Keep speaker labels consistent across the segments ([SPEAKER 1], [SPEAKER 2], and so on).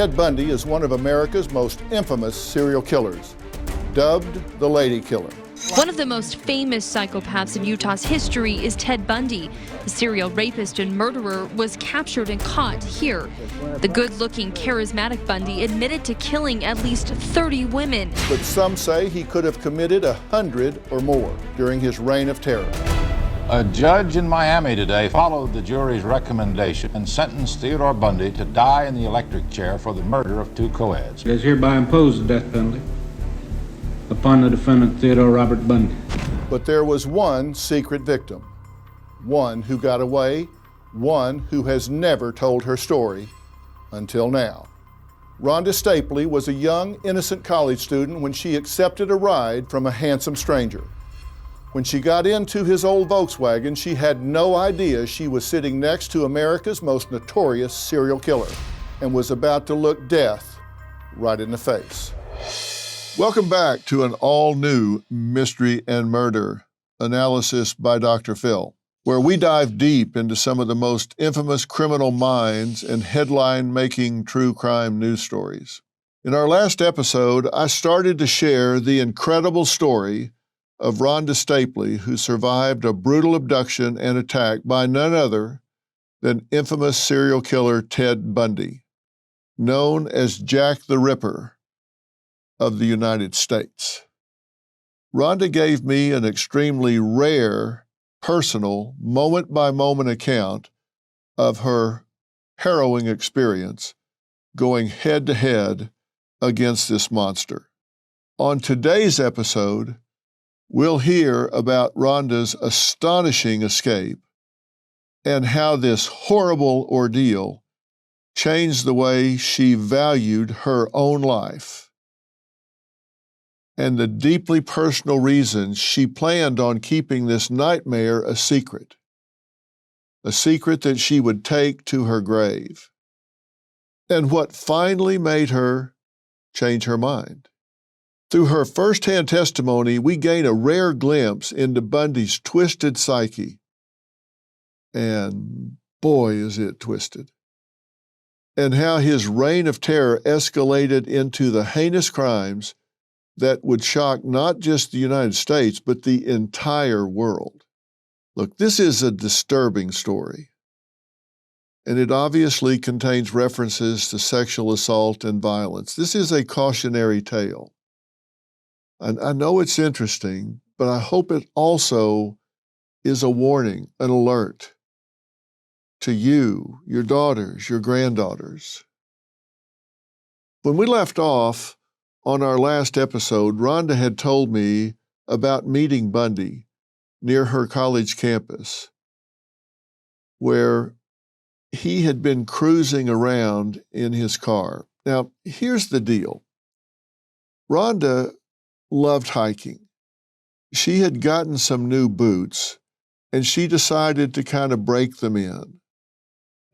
[SPEAKER 1] Ted Bundy is one of America's most infamous serial killers, dubbed the Lady Killer.
[SPEAKER 2] One of the most famous psychopaths in Utah's history is Ted Bundy. The serial rapist and murderer was captured and caught here. The good-looking, charismatic Bundy admitted to killing at least 30 women.
[SPEAKER 1] But some say he could have committed 100 or more during his reign of terror.
[SPEAKER 3] A judge in Miami today followed the jury's recommendation and sentenced Theodore Bundy to die in the electric chair for the murder of 2 co-eds.
[SPEAKER 4] It is hereby imposed the death penalty upon the defendant Theodore Robert Bundy.
[SPEAKER 1] But there was one secret victim, one who got away, one who has never told her story until now. Rhonda Stapley was a young, innocent college student when she accepted a ride from a handsome stranger. When she got into his old Volkswagen, she had no idea she was sitting next to America's most notorious serial killer and was about to look death right in the face. Welcome back to an all-new Mystery and Murder analysis by Dr. Phil, where we dive deep into some of the most infamous criminal minds and headline-making true crime news stories. In our last episode, I started to share the incredible story of Rhonda Stapley, who survived a brutal abduction and attack by none other than infamous serial killer Ted Bundy, known as Jack the Ripper of the United States. Rhonda gave me an extremely rare, personal, moment-by-moment account of her harrowing experience going head-to-head against this monster. On today's episode, we'll hear about Rhonda's astonishing escape and how this horrible ordeal changed the way she valued her own life and the deeply personal reasons she planned on keeping this nightmare a secret that she would take to her grave, and what finally made her change her mind. Through her first-hand testimony, we gain a rare glimpse into Bundy's twisted psyche. And boy, is it twisted. And how his reign of terror escalated into the heinous crimes that would shock not just the United States, but the entire world. Look, this is a disturbing story. And it obviously contains references to sexual assault and violence. This is a cautionary tale. I know it's interesting, but I hope it also is a warning, an alert to you, your daughters, your granddaughters. When we left off on our last episode, Rhonda had told me about meeting Bundy near her college campus, where he had been cruising around in his car. Now, here's the deal. Rhonda loved hiking. She had gotten some new boots, and she decided to kind of break them in.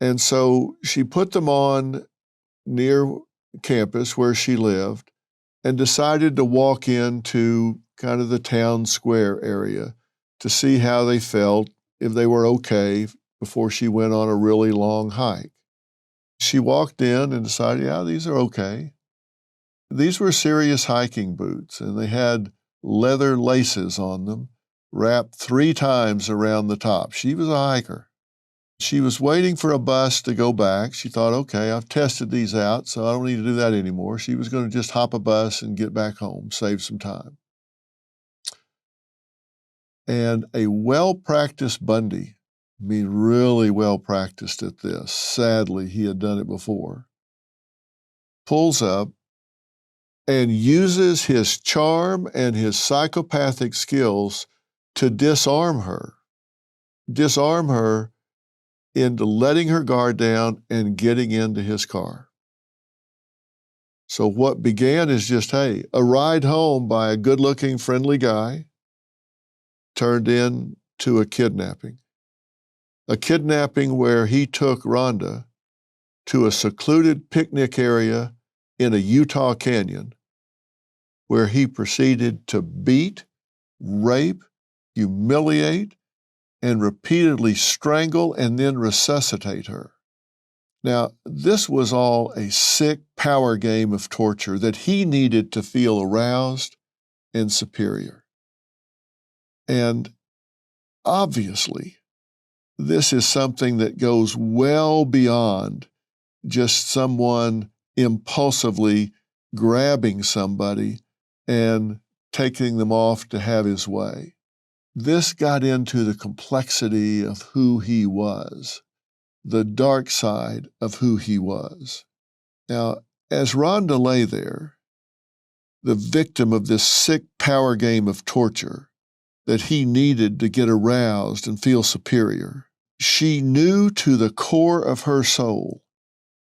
[SPEAKER 1] And so she put them on near campus where she lived and decided to walk into kind of the town square area to see how they felt, if they were okay, before she went on a really long hike. She walked in and decided, yeah, these are okay. These were serious hiking boots, and they had leather laces on them, wrapped 3 times around the top. She was a hiker. She was waiting for a bus to go back. She thought, okay, I've tested these out, so I don't need to do that anymore. She was going to just hop a bus and get back home, save some time. And a well-practiced Bundy, I mean, really well-practiced at this, sadly, he had done it before, pulls up and uses his charm and his psychopathic skills to disarm her into letting her guard down and getting into his car. So what began as just, hey, a ride home by a good-looking, friendly guy turned into a kidnapping where he took Rhonda to a secluded picnic area in a Utah canyon, where he proceeded to beat, rape, humiliate, and repeatedly strangle and then resuscitate her. Now, this was all a sick power game of torture that he needed to feel aroused and superior. And obviously, this is something that goes well beyond just someone impulsively grabbing somebody and taking them off to have his way. This got into the complexity of who he was, the dark side of who he was. Now, as Rhonda lay there, the victim of this sick power game of torture that he needed to get aroused and feel superior, she knew to the core of her soul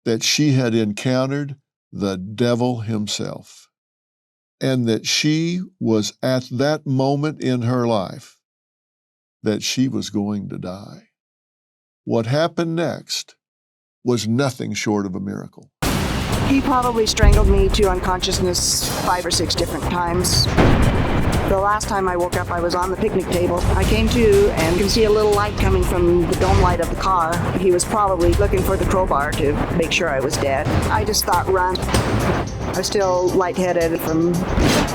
[SPEAKER 1] that she had encountered the devil himself, and that she was at that moment in her life that she was going to die. What happened next was nothing short of a miracle.
[SPEAKER 5] He probably strangled me to unconsciousness 5 or 6 different times. The last time I woke up, I was on the picnic table. I came to and could see a little light coming from the dome light of the car. He was probably looking for the crowbar to make sure I was dead. I just thought, run. I was still lightheaded from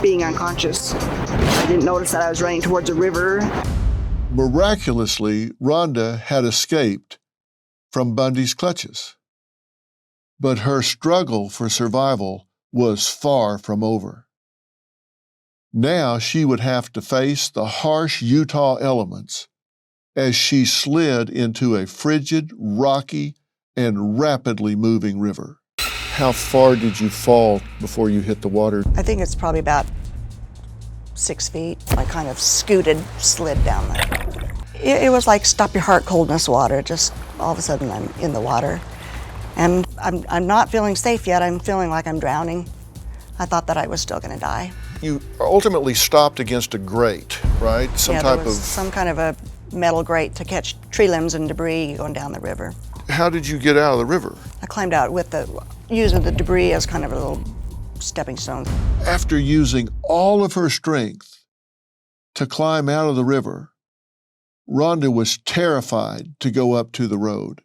[SPEAKER 5] being unconscious. I didn't notice that I was running towards a river.
[SPEAKER 1] Miraculously, Rhonda had escaped from Bundy's clutches. But her struggle for survival was far from over. Now she would have to face the harsh Utah elements as she slid into a frigid, rocky, and rapidly moving river. How far did you fall before you hit the water?
[SPEAKER 5] I think it's probably about 6 feet. I kind of slid down there. It was like stop your heart coldness water. Just all of a sudden I'm in the water. And I'm not feeling safe yet. I'm feeling like I'm drowning. I thought that I was still gonna die.
[SPEAKER 1] You ultimately stopped against a grate, right?
[SPEAKER 5] Some kind of a metal grate to catch tree limbs and debris going down the river.
[SPEAKER 1] How did you get out of the river?
[SPEAKER 5] I climbed out using the debris as kind of a little stepping stone.
[SPEAKER 1] After using all of her strength to climb out of the river, Rhonda was terrified to go up to the road,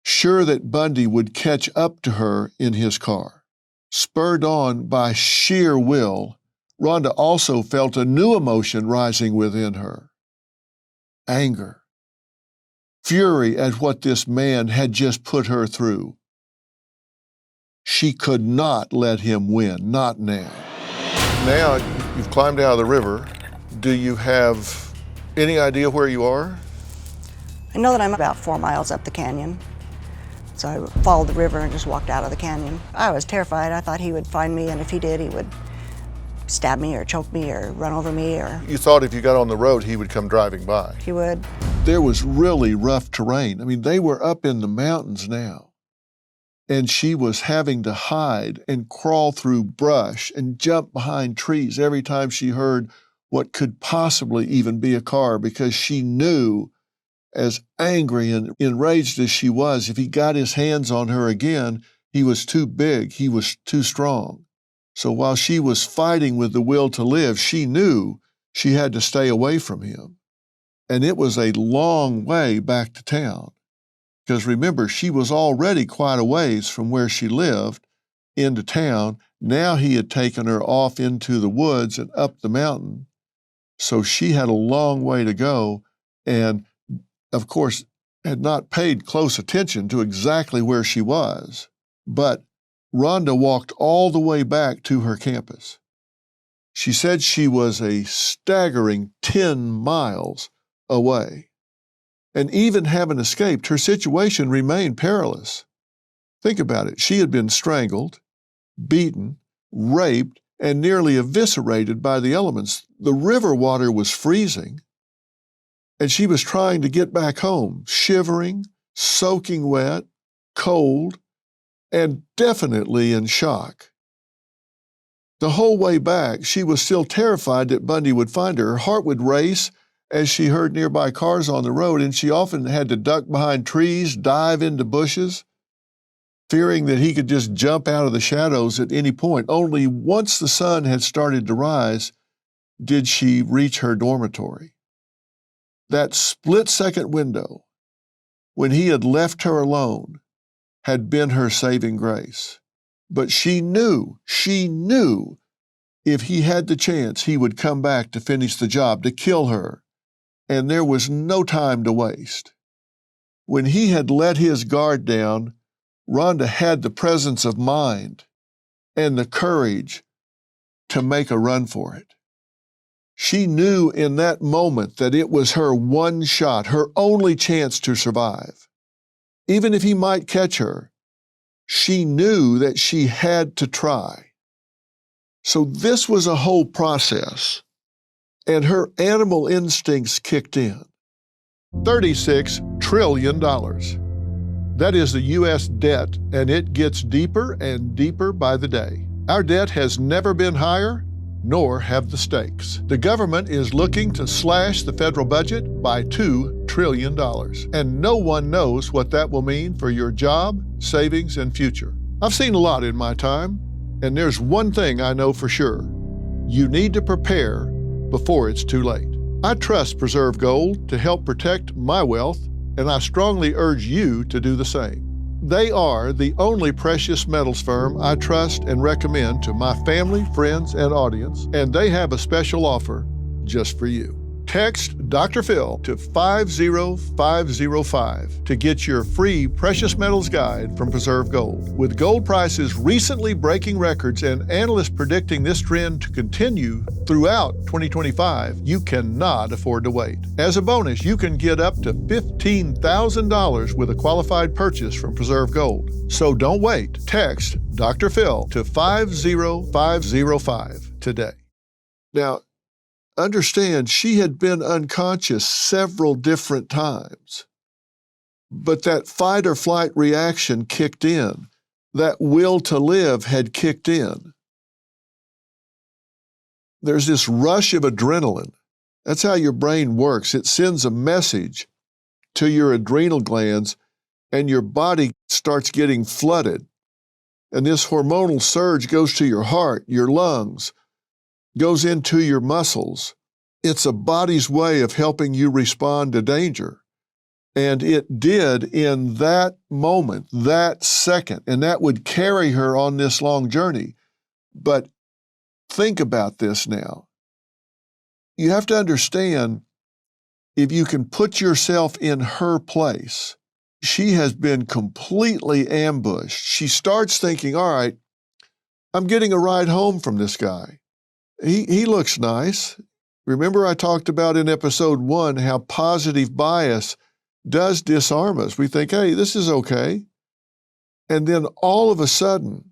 [SPEAKER 1] sure that Bundy would catch up to her in his car. Spurred on by sheer will, Rhonda also felt a new emotion rising within her. Anger. Fury at what this man had just put her through. She could not let him win, not now. Now you've climbed out of the river. Do you have any idea where you are?
[SPEAKER 5] I know that I'm about 4 miles up the canyon. So I followed the river and just walked out of the canyon. I was terrified. I thought he would find me, and if he did, he would stab me or choke me or run over me or...
[SPEAKER 1] You thought if you got on the road, he would come driving by.
[SPEAKER 5] He would.
[SPEAKER 1] There was really rough terrain. I mean, they were up in the mountains now. And she was having to hide and crawl through brush and jump behind trees every time she heard what could possibly even be a car, because she knew, as angry and enraged as she was, if he got his hands on her again, he was too big, he was too strong. So while she was fighting with the will to live, she knew she had to stay away from him. And it was a long way back to town. Because remember, she was already quite a ways from where she lived into town. Now he had taken her off into the woods and up the mountain. So she had a long way to go, and of course, had not paid close attention to exactly where she was. But Rhonda walked all the way back to her campus. She said she was a staggering 10 miles away. And even having escaped, her situation remained perilous. Think about it. She had been strangled, beaten, raped, and nearly eviscerated by the elements. The river water was freezing, and she was trying to get back home, shivering, soaking wet, cold, and definitely in shock. The whole way back, she was still terrified that Bundy would find her. Her heart would race as she heard nearby cars on the road, and she often had to duck behind trees, dive into bushes, fearing that he could just jump out of the shadows at any point. Only once the sun had started to rise did she reach her dormitory. That split-second window, when he had left her alone, had been her saving grace. But she knew if he had the chance, he would come back to finish the job, to kill her, and there was no time to waste. When he had let his guard down, Rhonda had the presence of mind and the courage to make a run for it. She knew in that moment that it was her one shot, her only chance to survive. Even if he might catch her, she knew that she had to try. So this was a whole process, and her animal instincts kicked in. $36 trillion. That is the U.S. debt, and it gets deeper and deeper by the day. Our debt has never been higher, nor have the stakes. The government is looking to slash the federal budget by $2 trillion, and no one knows what that will mean for your job, savings, and future. I've seen a lot in my time, and there's one thing I know for sure. You need to prepare before it's too late. I trust Preserve Gold to help protect my wealth, and I strongly urge you to do the same. They are the only precious metals firm I trust and recommend to my family, friends, and audience, and they have a special offer just for you. Text Dr. Phil to 50505 to get your free precious metals guide from Preserve Gold. With gold prices recently breaking records and analysts predicting this trend to continue throughout 2025, you cannot afford to wait. As a bonus, you can get up to $15,000 with a qualified purchase from Preserve Gold. So don't wait. Text Dr. Phil to 50505 today. Now, understand, she had been unconscious several different times, but that fight or flight reaction kicked in. That will to live had kicked in. There's this rush of adrenaline. That's how your brain works. It sends a message to your adrenal glands, and your body starts getting flooded. And this hormonal surge goes to your heart, your lungs, goes into your muscles. It's a body's way of helping you respond to danger. And it did in that moment, that second, and that would carry her on this long journey. But think about this now. You have to understand, if you can put yourself in her place, she has been completely ambushed. She starts thinking, all right, I'm getting a ride home from this guy. He looks nice. Remember I talked about in episode 1 how positive bias does disarm us. We think, hey, this is okay. And then all of a sudden,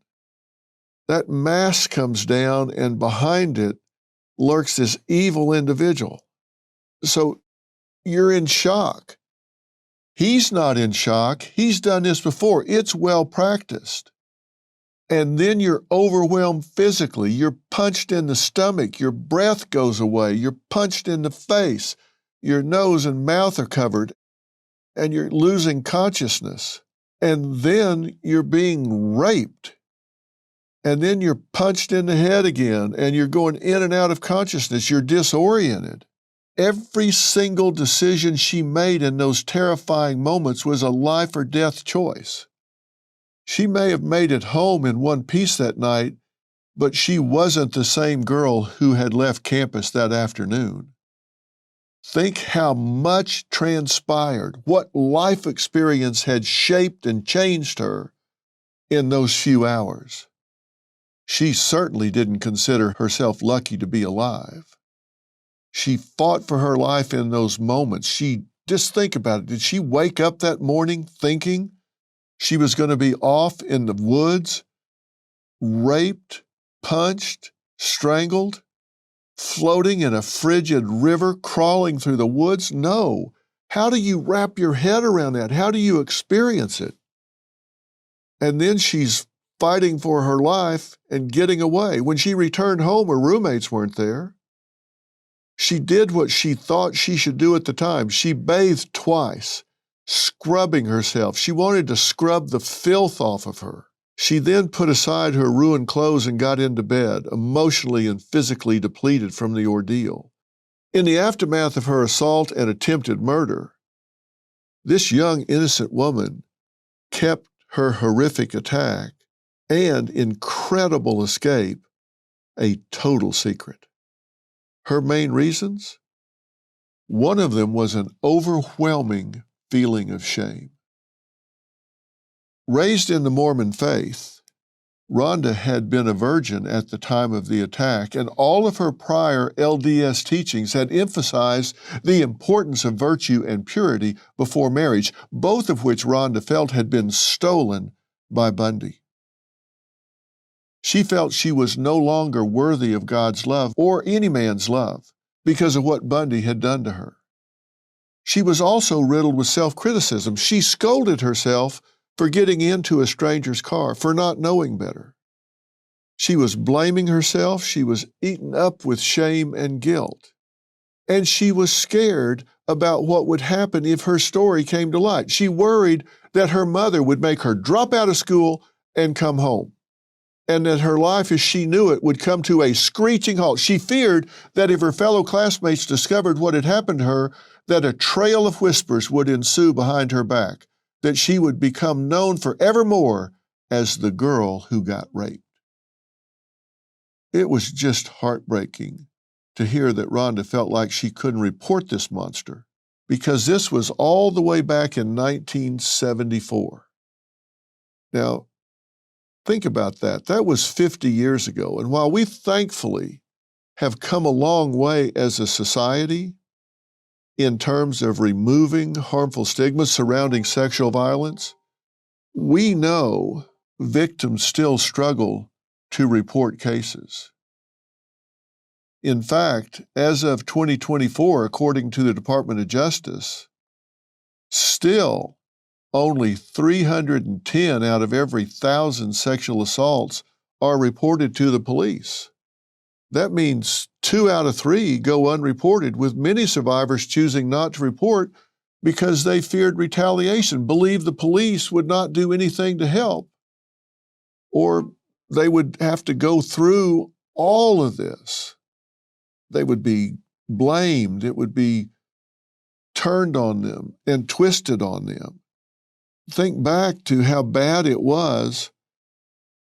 [SPEAKER 1] that mask comes down, and behind it lurks this evil individual. So you're in shock. He's not in shock. He's done this before. It's well practiced. And then you're overwhelmed physically. You're punched in the stomach. Your breath goes away. You're punched in the face. Your nose and mouth are covered, and you're losing consciousness. And then you're being raped. And then you're punched in the head again, and you're going in and out of consciousness. You're disoriented. Every single decision she made in those terrifying moments was a life or death choice. She may have made it home in one piece that night, but she wasn't the same girl who had left campus that afternoon. Think how much transpired, what life experience had shaped and changed her in those few hours. She certainly didn't consider herself lucky to be alive. She fought for her life in those moments. Just think about it. Did she wake up that morning thinking she was going to be off in the woods, raped, punched, strangled, floating in a frigid river, crawling through the woods? No. How do you wrap your head around that? How do you experience it? And then she's fighting for her life and getting away. When she returned home, her roommates weren't there. She did what she thought she should do at the time. She bathed twice, scrubbing herself. She wanted to scrub the filth off of her. She then put aside her ruined clothes and got into bed, emotionally and physically depleted from the ordeal. In the aftermath of her assault and attempted murder, this young, innocent woman kept
[SPEAKER 6] her horrific attack, and incredible escape a total secret. Her main reasons? One of them was an overwhelming feeling of shame. Raised in the Mormon faith, Rhonda had been a virgin at the time of the attack, and all of her prior LDS teachings had emphasized the importance of virtue and purity before marriage, both of which Rhonda felt had been stolen by Bundy. She felt she was no longer worthy of God's love or any man's love because of what Bundy had done to her. She was also riddled with self-criticism. She scolded herself for getting into a stranger's car, for not knowing better. She was blaming herself. She was eaten up with shame and guilt. And she was scared about what would happen if her story came to light. She worried that her mother would make her drop out of school and come home, and that her life as she knew it would come to a screeching halt. She feared that if her fellow classmates discovered what had happened to her, that a trail of whispers would ensue behind her back, that she would become known forevermore as the girl who got raped. It was just heartbreaking to hear that Rhonda felt like she couldn't report this monster, because this was all the way back in 1974. Now, think about that. That was 50 years ago. And while we thankfully have come a long way as a society in terms of removing harmful stigmas surrounding sexual violence, we know victims still struggle to report cases. In fact, as of 2024, according to the Department of Justice, still only 310 out of every 1,000 sexual assaults are reported to the police. That means 2 out of 3 go unreported, with many survivors choosing not to report because they feared retaliation, believed the police would not do anything to help, or they would have to go through all of this. They would be blamed. It would be turned on them and twisted on them. Think back to how bad it was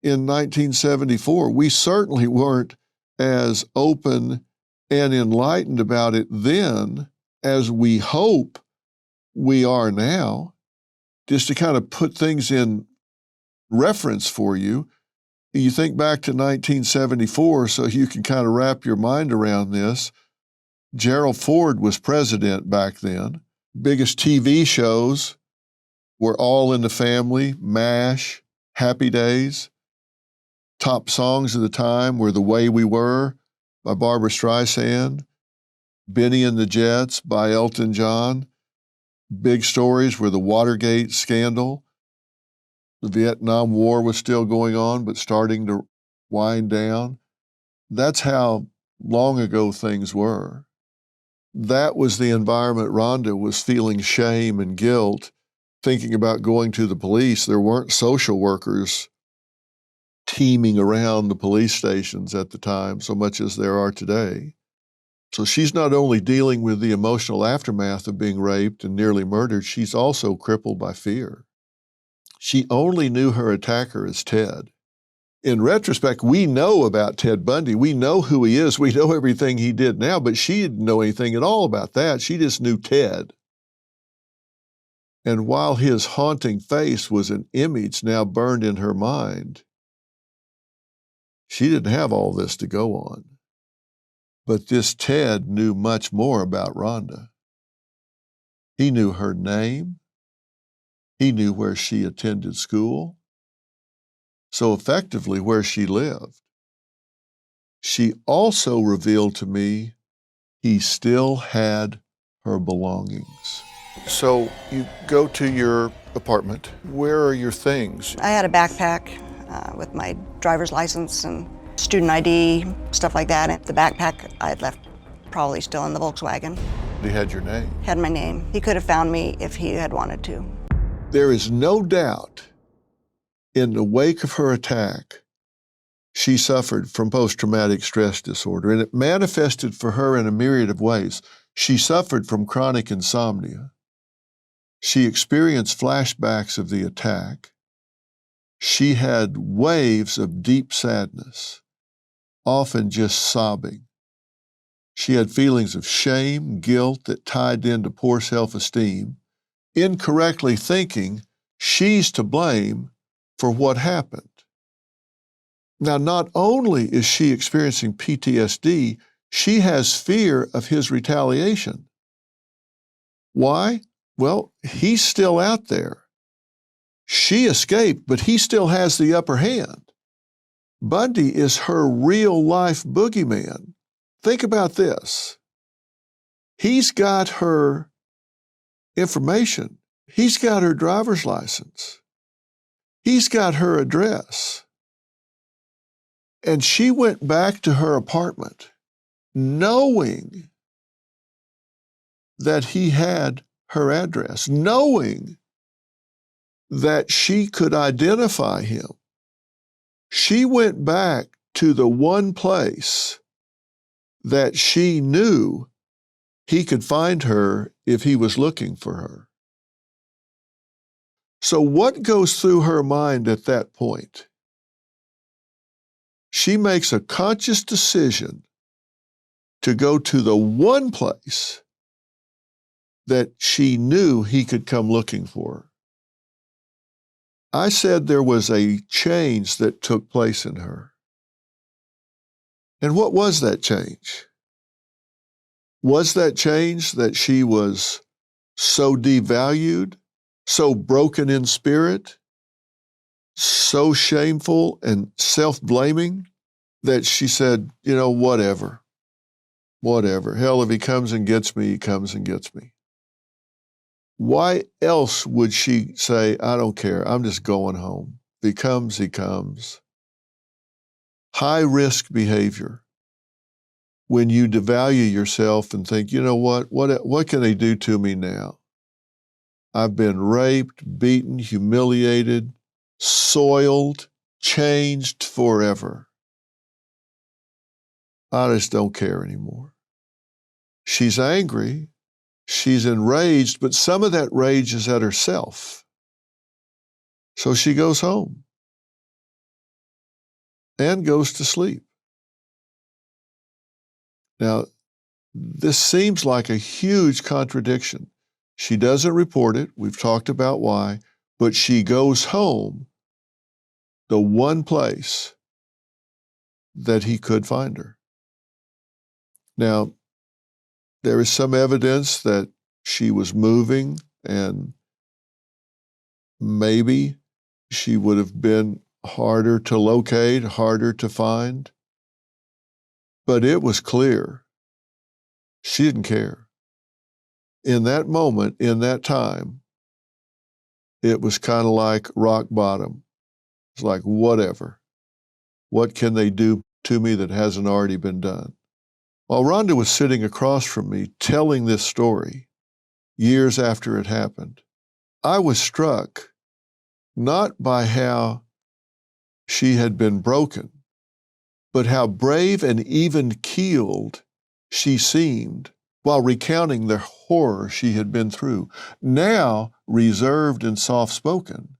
[SPEAKER 6] in 1974. We certainly weren't as open and enlightened about it then as we hope we are now. Just to kind of put things in reference for you, you think back to 1974 so you can kind of wrap your mind around this. Gerald Ford was president back then. Biggest TV shows were All in the Family, MASH, Happy Days. Top songs of the time were The Way We Were by Barbra Streisand, Benny and the Jets by Elton John. Big stories were the Watergate scandal. The Vietnam War was still going on, but starting to wind down. That's how long ago things were. That was the environment Rhonda was feeling shame and guilt, thinking about going to the police. There weren't social workers teeming around the police stations at the time so much as there are today. So she's not only dealing with the emotional aftermath of being raped and nearly murdered, she's also crippled by fear. She only knew her attacker as Ted. In retrospect, we know about Ted Bundy. We know who he is. We know everything he did now, but she didn't know anything at all about that. She just knew Ted. And while his haunting face was an image now burned in her mind, she didn't have all this to go on. But this Ted knew much more about Rhonda. He knew her name. He knew where she attended school. So effectively where she lived. She also revealed to me he still had her belongings. So you go to your apartment. Where are your things?
[SPEAKER 5] I had a backpack with my driver's license and student ID, stuff like that. And the backpack I had left probably still in the Volkswagen.
[SPEAKER 1] He had your name.
[SPEAKER 5] Had my name. He could have found me if he had wanted to.
[SPEAKER 6] There is no doubt in the wake of her attack, she suffered from post-traumatic stress disorder, and it manifested for her in a myriad of ways. She suffered from chronic insomnia. She experienced flashbacks of the attack. She had waves of deep sadness, often just sobbing. She had feelings of shame, guilt that tied into poor self-esteem, incorrectly thinking she's to blame for what happened. Now, not only is she experiencing PTSD, she has fear of his retaliation. Why? Well, he's still out there. She escaped, but he still has the upper hand. Bundy is her real-life boogeyman. Think about this. He's got her information. He's got her driver's license. He's got her address. And she went back to her apartment knowing that he had her address, knowing that she could identify him. She went back to the one place that she knew he could find her if he was looking for her. So what goes through her mind at that point? She makes a conscious decision to go to the one place that she knew he could come looking for her. I said there was a change that took place in her. And what was that change? Was that change that she was so devalued, so broken in spirit, so shameful and self-blaming that she said, you know, whatever. Hell, if he comes and gets me, he comes and gets me. Why else would she say, I don't care, I'm just going home. If he comes, he comes. High-risk behavior. When you devalue yourself and think, you know what can they do to me now? I've been raped, beaten, humiliated, soiled, changed forever. I just don't care anymore. She's angry, she's enraged, but some of that rage is at herself. So she goes home and goes to sleep. Now, this seems like a huge contradiction. She doesn't report it, we've talked about why, but she goes home, the one place that he could find her. Now, there is some evidence that she was moving and maybe she would have been harder to locate, harder to find. But it was clear she didn't care. In that moment, in that time, it was kind of like rock bottom. It's like, whatever. What can they do to me that hasn't already been done? While Rhonda was sitting across from me telling this story years after it happened, I was struck not by how she had been broken, but how brave and even-keeled she seemed while recounting the horror she had been through. Now reserved and soft-spoken,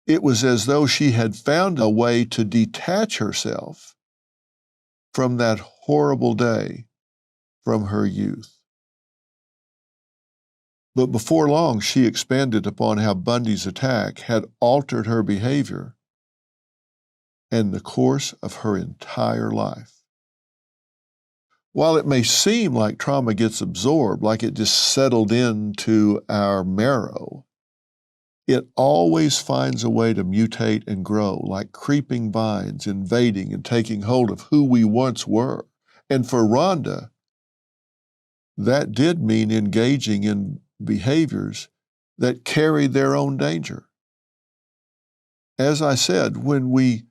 [SPEAKER 6] it was as though she had found a way to detach herself from that horrible day from her youth. But before long, she expanded upon how Bundy's attack had altered her behavior and the course of her entire life. While it may seem like trauma gets absorbed, like it just settled into our marrow, it always finds a way to mutate and grow, like creeping vines, invading and taking hold of who we once were. And for Rhonda, that did mean engaging in behaviors that carried their own danger. As I said, when we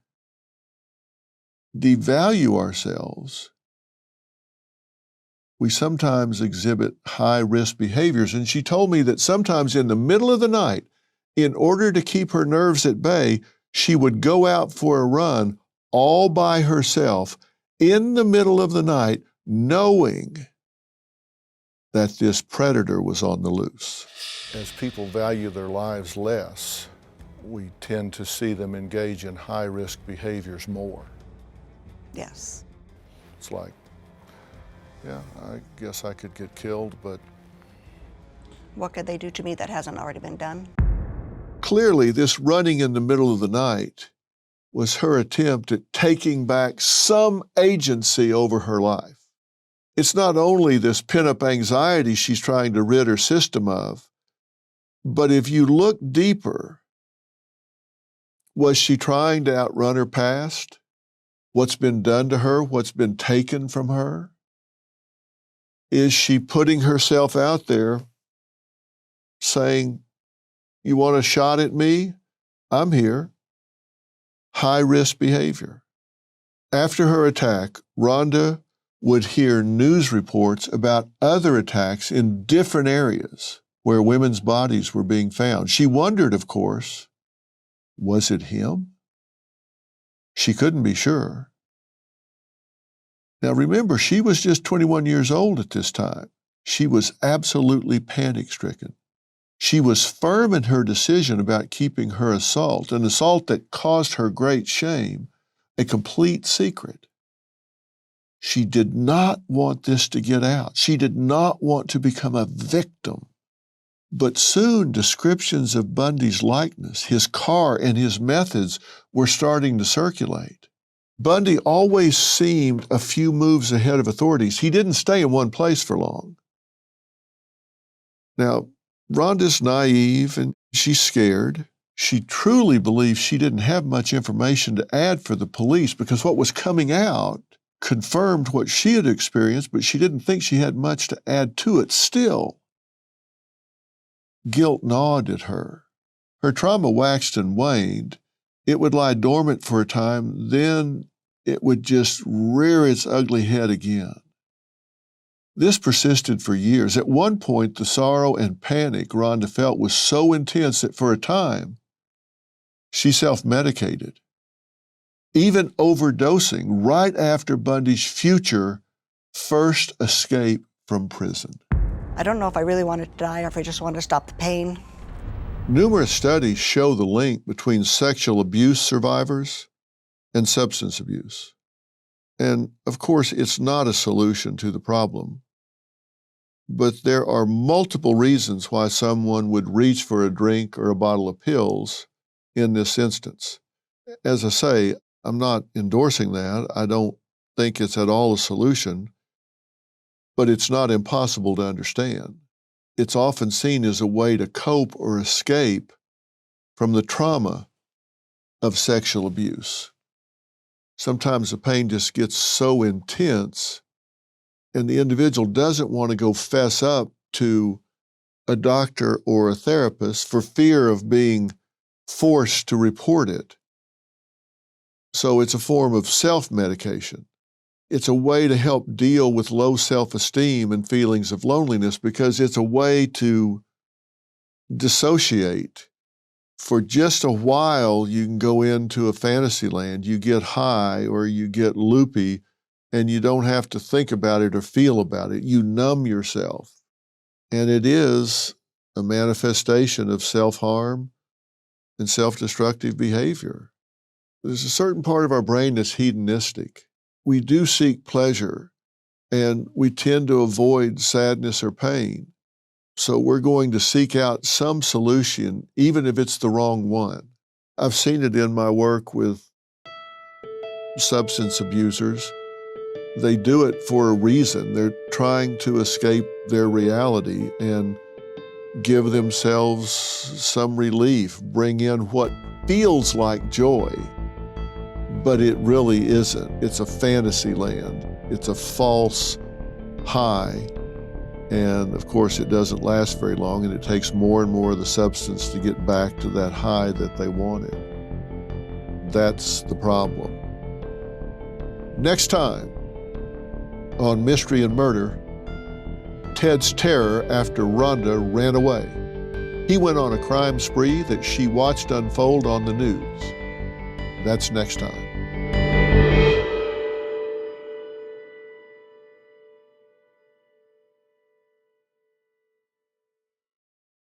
[SPEAKER 6] devalue ourselves, we sometimes exhibit high-risk behaviors. And she told me that sometimes in the middle of the night, in order to keep her nerves at bay, she would go out for a run all by herself in the middle of the night, knowing that this predator was on the loose. As people value their lives less,
[SPEAKER 1] we tend to see them engage in high-risk behaviors more.
[SPEAKER 5] Yes.
[SPEAKER 1] It's like, yeah, I guess I could get killed, but
[SPEAKER 5] What could they do to me that hasn't already been done?
[SPEAKER 6] Clearly, this running in the middle of the night was her attempt at taking back some agency over her life. It's not only this pent-up anxiety she's trying to rid her system of, but if you look deeper, was she trying to outrun her past? What's been done to her? What's been taken from her? Is she putting herself out there saying, you want a shot at me? I'm here. High-risk behavior. After her attack, Rhonda would hear news reports about other attacks in different areas where women's bodies were being found. She wondered, of course, was it him? She couldn't be sure. Now remember, she was just 21 years old at this time. She was absolutely panic-stricken. She was firm in her decision about keeping her assault, an assault that caused her great shame, a complete secret. She did not want this to get out. She did not want to become a victim. But soon descriptions of Bundy's likeness, his car, and his methods were starting to circulate. Bundy always seemed a few moves ahead of authorities. He didn't stay in one place for long. Now, Rhonda's naive and she's scared. She truly believes she didn't have much information to add for the police because what was coming out confirmed what she had experienced, but she didn't think she had much to add to it. Still, guilt gnawed at her. Her trauma waxed and waned. It would lie dormant for a time, then it would just rear its ugly head again. This persisted for years. At one point, the sorrow and panic Rhonda felt was so intense that for a time, she self-medicated, even overdosing right after Bundy's future first escape from prison.
[SPEAKER 5] I don't know if I really wanted to die or if I just wanted to stop the pain.
[SPEAKER 6] Numerous studies show the link between sexual abuse survivors and substance abuse. And of course, it's not a solution to the problem. But there are multiple reasons why someone would reach for a drink or a bottle of pills in this instance. As I say, I'm not endorsing that. I don't think it's at all a solution, but it's not impossible to understand. It's often seen as a way to cope or escape from the trauma of sexual abuse. Sometimes the pain just gets so intense and the individual doesn't want to go fess up to a doctor or a therapist for fear of being forced to report it. So it's a form of self-medication. It's a way to help deal with low self-esteem and feelings of loneliness because it's a way to dissociate. For just a while, you can go into a fantasy land. You get high or you get loopy, and you don't have to think about it or feel about it. You numb yourself. And it is a manifestation of self-harm and self-destructive behavior. There's a certain part of our brain that's hedonistic. We do seek pleasure, and we tend to avoid sadness or pain. So we're going to seek out some solution, even if it's the wrong one. I've seen it in my work with substance abusers. They do it for a reason. They're trying to escape their reality and give themselves some relief, bring in what feels like joy, but it really isn't. It's a fantasy land. It's a false high. And of course, it doesn't last very long, and it takes more and more of the substance to get back to that high that they wanted. That's the problem. Next time on Mystery and Murder, Ted's terror after Rhonda ran away. He went on a crime spree that she watched unfold on the news. That's next time.